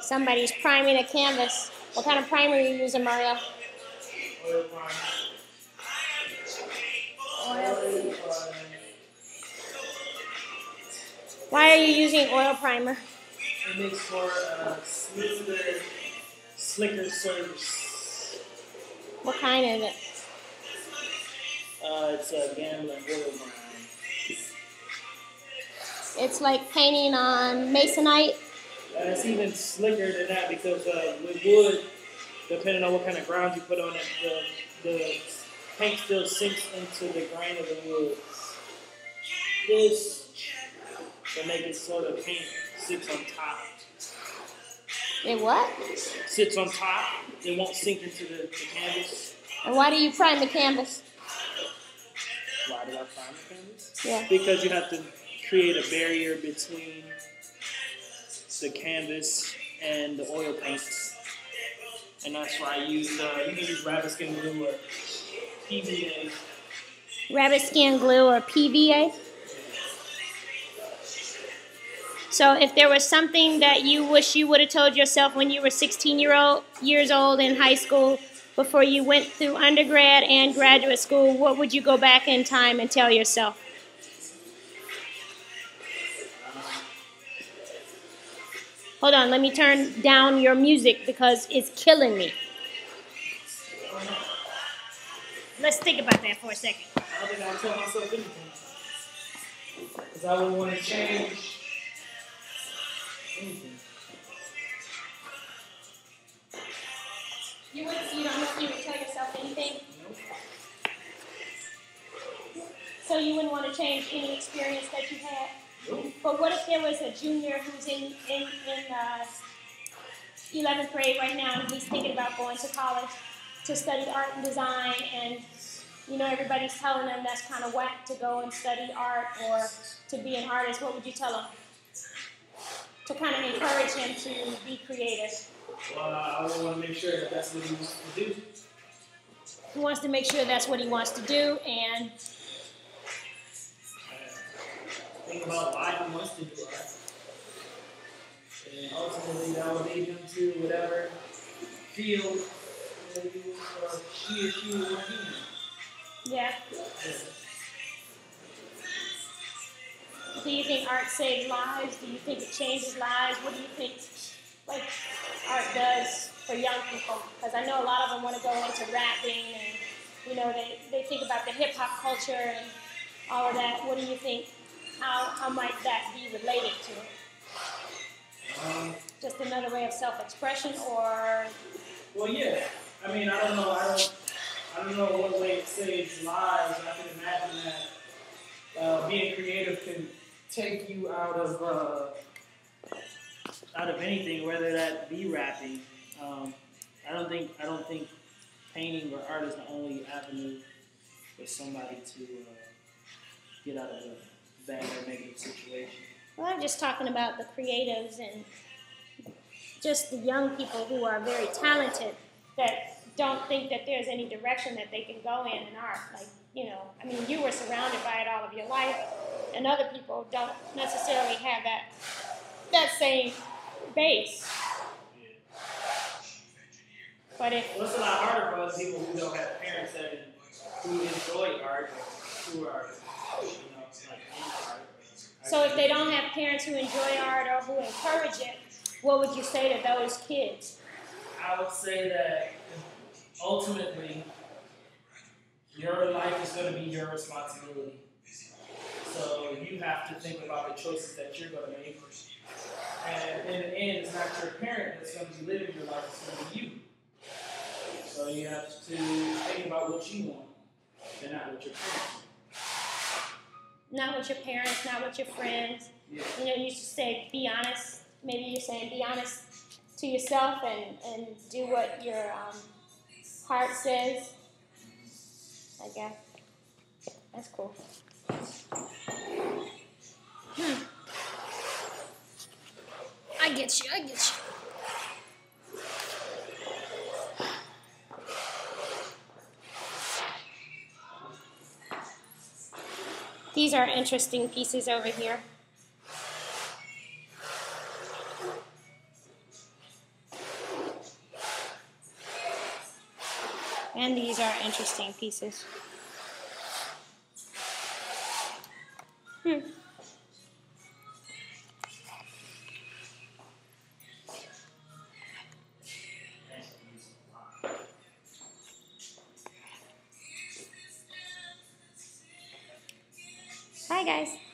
Somebody's priming a canvas. What kind of primer are you using, Mario? Oil primer. Oil. Why are you using oil primer? It makes for smoother, slicker surface. What kind is it? It's a gambling oil primer. It's like painting on masonite. It's even slicker than that because with wood, depending on what kind of ground you put on it, the paint still sinks into the grain of the wood. This will make it so the paint sits on top. It what? Sits on top. It won't sink into the canvas. And why do you prime the canvas? Why do I prime the canvas? Yeah. Because you have to create a barrier between the canvas and the oil paints. And that's why I use, you can use rabbit skin glue or PVA. Rabbit skin glue or PVA? So if there was something that you wish you would have told yourself when you were 16 years old in high school before you went through undergrad and graduate school, what would you go back in time and tell yourself? Hold on, let me turn down your music because it's killing me. Let's think about that for a second. I don't think I would tell myself anything. Because I wouldn't want to change anything. You don't know if you would tell yourself anything? Nope. So you wouldn't want to change any experience that you had? Nope. But what if there was a junior who's in 11th grade right now and he's thinking about going to college to study art and design, and everybody's telling them that's kind of whack to go and study art or to be an artist? What would you tell him to kind of encourage him to be creative? Well, I would want to make sure that that's what he wants to do. He wants to make sure that's what he wants to do, and think about why he wants to do art. And ultimately that will lead him to whatever field that he or she will be in. yeah. Do you think art saves lives? Do you think it changes lives? What do you think art does for young people? Because I know a lot of them want to go into rapping and they think about the hip hop culture and all of that. What do you think? How might that be related to it? Just another way of self-expression, or? Well, yeah. I mean, I don't know. I don't know what way it saves lives. I can imagine that being creative can take you out of anything, whether that be rapping. I don't think painting or art is the only avenue for somebody to get out of a bad or negative situation. Well, I'm just talking about the creatives and just the young people who are very talented that don't think that there's any direction that they can go in art. You were surrounded by it all of your life, and other people don't necessarily have that same base. But it's a lot harder for us people who don't have parents who enjoy art, who are, in art. So if they don't have parents who enjoy art or who encourage it, what would you say to those kids? I would say that ultimately, your life is going to be your responsibility. So you have to think about the choices that you're going to make. And in the end, it's not your parent that's going to be living your life, it's going to be you. So you have to think about what you want, and not what your parents want. Not what your parents, not what your friends. Yeah. You used to say, be honest. Maybe you're saying be honest to yourself and do what your heart says. I guess. That's cool. I get you. These are interesting pieces over here. And these are interesting pieces. Bye, guys.